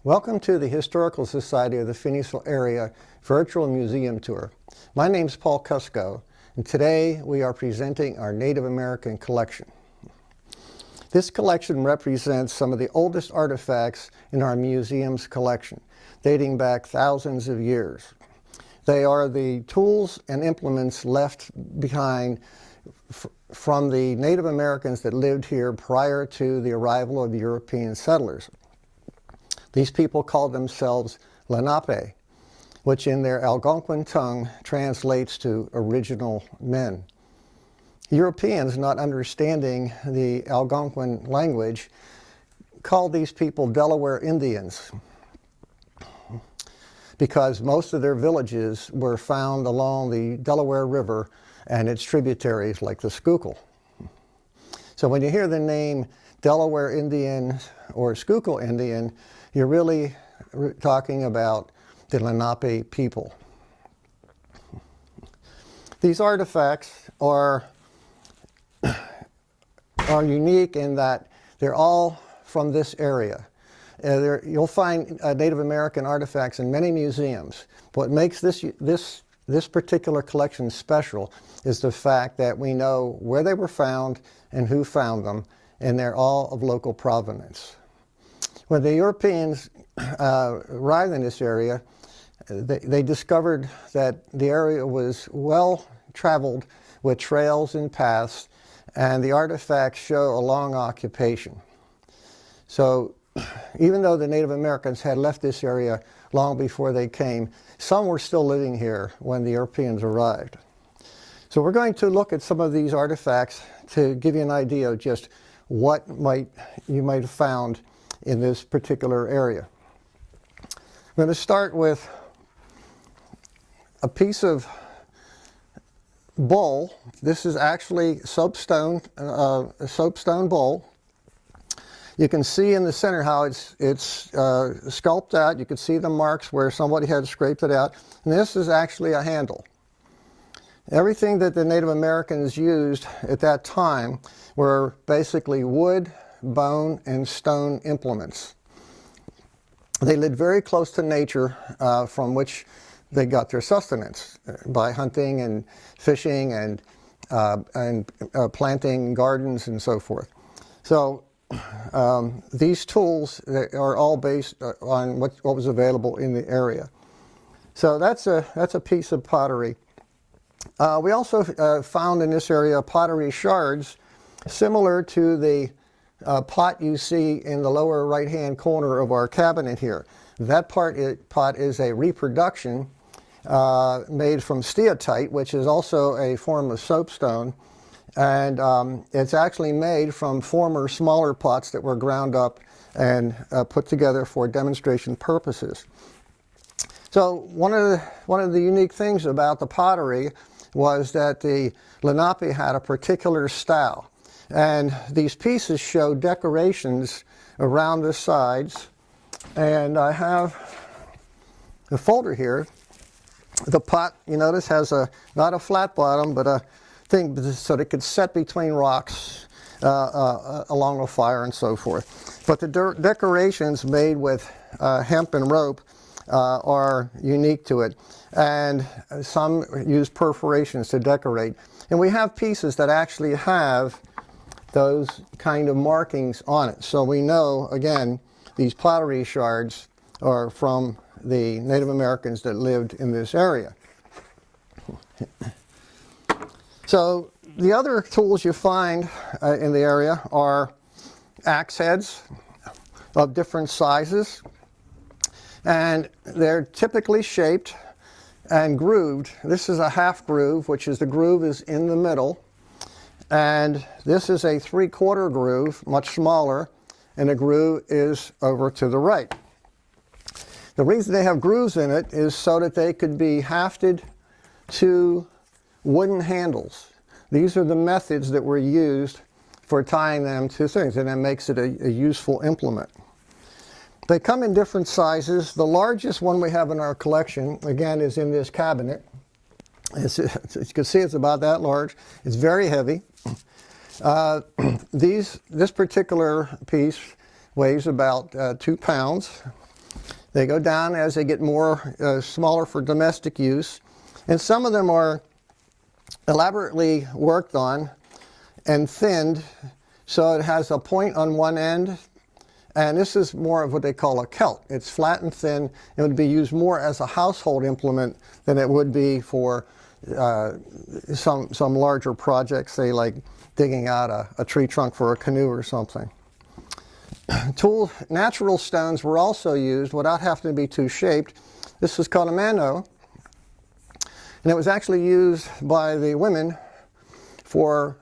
Welcome to the Historical Society of the Phoenixville Area Virtual Museum Tour. My name is Paul Kusko, and today we are presenting our Native American collection. This collection represents some of the oldest artifacts in our museum's collection, dating back thousands of years. They are the tools and implements left behind from the Native Americans that lived here prior to the arrival of European settlers. These people called themselves Lenape, which in their Algonquin tongue translates to original men. Europeans, not understanding the Algonquin language, called these people Delaware Indians because most of their villages were found along the Delaware River and its tributaries like the Schuylkill. So when you hear the name Delaware Indian or Schuylkill Indian, you're really talking about the Lenape people. These artifacts are unique in that they're all from this area. You'll find Native American artifacts in many museums. What makes this particular collection special is the fact that we know where they were found and who found them, and they're all of local provenance. When the Europeans arrived in this area, they discovered that the area was well traveled with trails and paths, and the artifacts show a long occupation. So even though the Native Americans had left this area long before they came, some were still living here when the Europeans arrived. So we're going to look at some of these artifacts to give you an idea of just what you might have found in this particular area. I'm going to start with a piece of bowl. This is actually a soapstone bowl. You can see in the center how it's sculpted out. You can see the marks where somebody had scraped it out. And this is actually a handle. Everything that the Native Americans used at that time were basically wood, bone, and stone implements. They lived very close to nature, from which they got their sustenance by hunting and fishing and planting gardens and so forth. So these tools are all based on what was available in the area. So that's a piece of pottery. We also found in this area pottery shards similar to the pot you see in the lower right-hand corner of our cabinet here. That pot is a reproduction made from steatite, which is also a form of soapstone, and it's actually made from former smaller pots that were ground up and put together for demonstration purposes. So one of the unique things about the pottery was that the Lenape had a particular style. And these pieces show decorations around the sides. And I have a folder here. The pot, you notice, has not a flat bottom, but a thing so that it could set between rocks along a fire and so forth. But the decorations made with hemp and rope are unique to it. And some use perforations to decorate. And we have pieces that actually have those kind of markings on it. So we know, again, these pottery shards are from the Native Americans that lived in this area. So the other tools you find in the area are axe heads of different sizes. And they're typically shaped and grooved. This is a half groove, which is the groove is in the middle. And this is a 3/4 groove, much smaller, and the groove is over to the right. The reason they have grooves in it is so that they could be hafted to wooden handles. These are the methods that were used for tying them to things, and that makes it a useful implement. They come in different sizes. The largest one we have in our collection, again, is in this cabinet. As you can see, it's about that large. It's very heavy. This particular piece weighs about 2 pounds. They go down as they get more smaller for domestic use. And some of them are elaborately worked on and thinned, so it has a point on one end. And this is more of what they call a celt. It's flat and thin. It would be used more as a household implement than it would be for some larger projects, say like digging out a tree trunk for a canoe or something. Natural stones were also used without having to be too shaped. This was called a mano, and it was actually used by the women for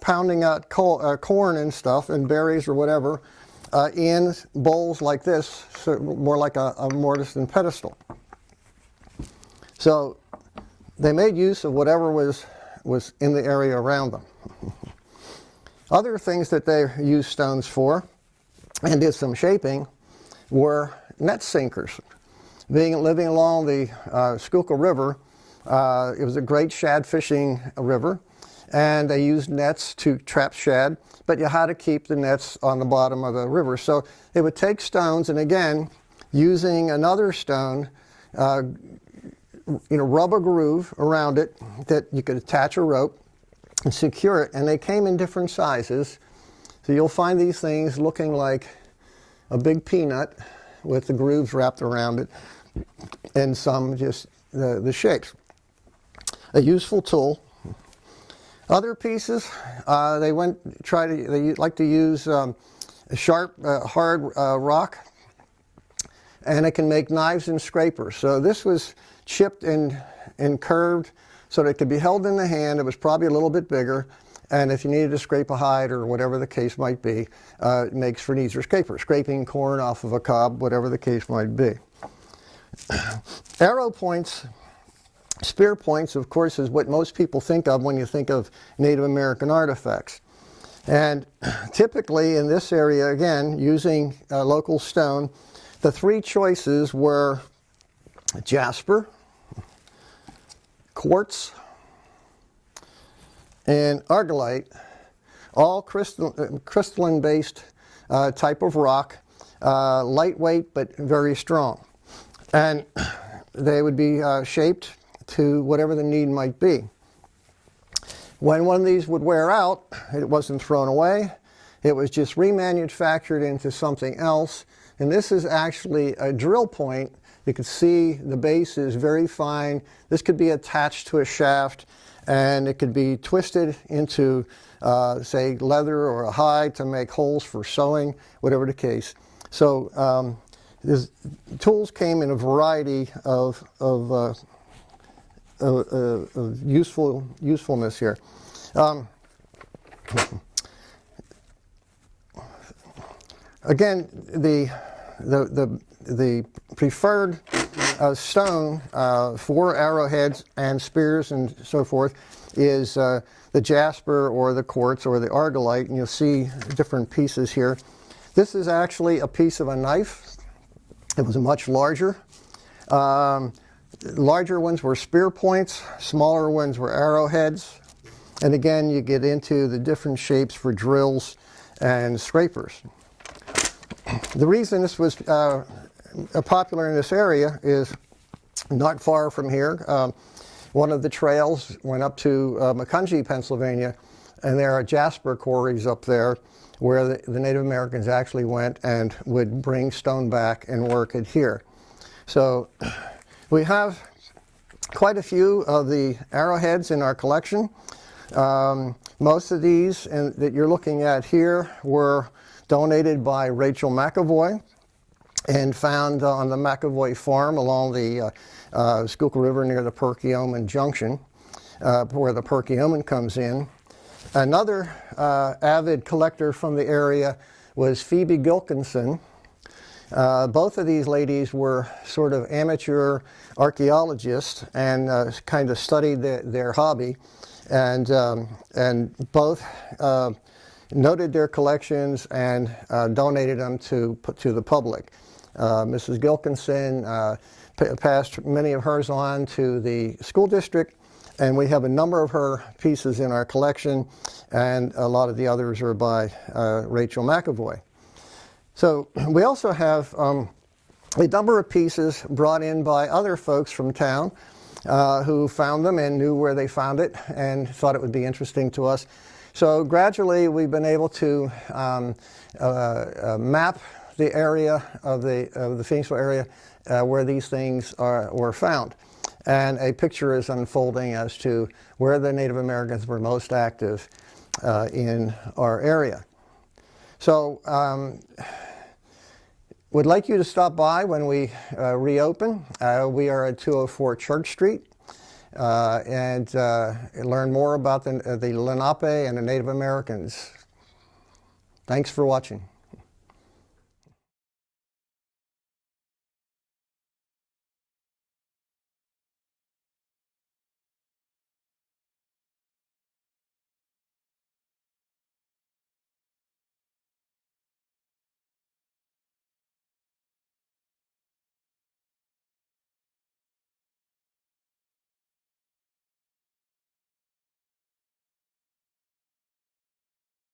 pounding out corn and stuff and berries or whatever in bowls like this, so more like a mortise and pedestal. So they made use of whatever was in the area around them. Other things that they used stones for and did some shaping were net sinkers. Living along the Schuylkill River, it was a great shad fishing river, and they used nets to trap shad, but you had to keep the nets on the bottom of the river. So they would take stones, and again, using another stone, rub a groove around it that you could attach a rope and secure it, and they came in different sizes. So you'll find these things looking like a big peanut with the grooves wrapped around it, and some just the shapes. A useful tool. Other pieces, they like to use sharp, hard rock, and it can make knives and scrapers. So this was chipped and curved so that it could be held in the hand. It was probably a little bit bigger, and if you needed to scrape a hide or whatever the case might be, it makes for an easier scraper. Scraping corn off of a cob, whatever the case might be. Arrow points, spear points, of course, is what most people think of when you think of Native American artifacts. And typically in this area, again, using local stone, the three choices were jasper, quartz, and argillite, all crystalline-based type of rock, lightweight but very strong. And they would be shaped to whatever the need might be. When one of these would wear out, it wasn't thrown away. It was just remanufactured into something else. And this is actually a drill point. You can see the base is very fine. This could be attached to a shaft, and it could be twisted into, say, leather or a hide to make holes for sewing, whatever the case. So tools came in a variety of usefulness here. Again, the preferred stone for arrowheads and spears and so forth is the jasper or the quartz or the argillite, and you'll see different pieces here. This is actually a piece of a knife. It was much larger. Larger ones were spear points, smaller ones were arrowheads, and again you get into the different shapes for drills and scrapers. The reason this was popular in this area is not far from here. One of the trails went up to Macungie, Pennsylvania, and there are jasper quarries up there where the Native Americans actually went and would bring stone back and work it here. So we have quite a few of the arrowheads in our collection. Most of these that you're looking at here were donated by Rachel McAvoy and found on the McAvoy farm along the Schuylkill River near the Perkiomen Junction, where the Perkiomen comes in. Another avid collector from the area was Phoebe Gilkinson. Both of these ladies were sort of amateur archaeologists and kind of studied their hobby, and both noted their collections and donated them to the public. Mrs. Gilkinson passed many of hers on to the school district, and we have a number of her pieces in our collection, and a lot of the others are by Rachel McAvoy. So we also have a number of pieces brought in by other folks from town who found them and knew where they found it and thought it would be interesting to us. So gradually we've been able to map the area of the Phoenixville area where these things were found. And a picture is unfolding as to where the Native Americans were most active in our area. So would like you to stop by when we reopen. We are at 204 Church Street and learn more about the Lenape and the Native Americans. Thanks for watching.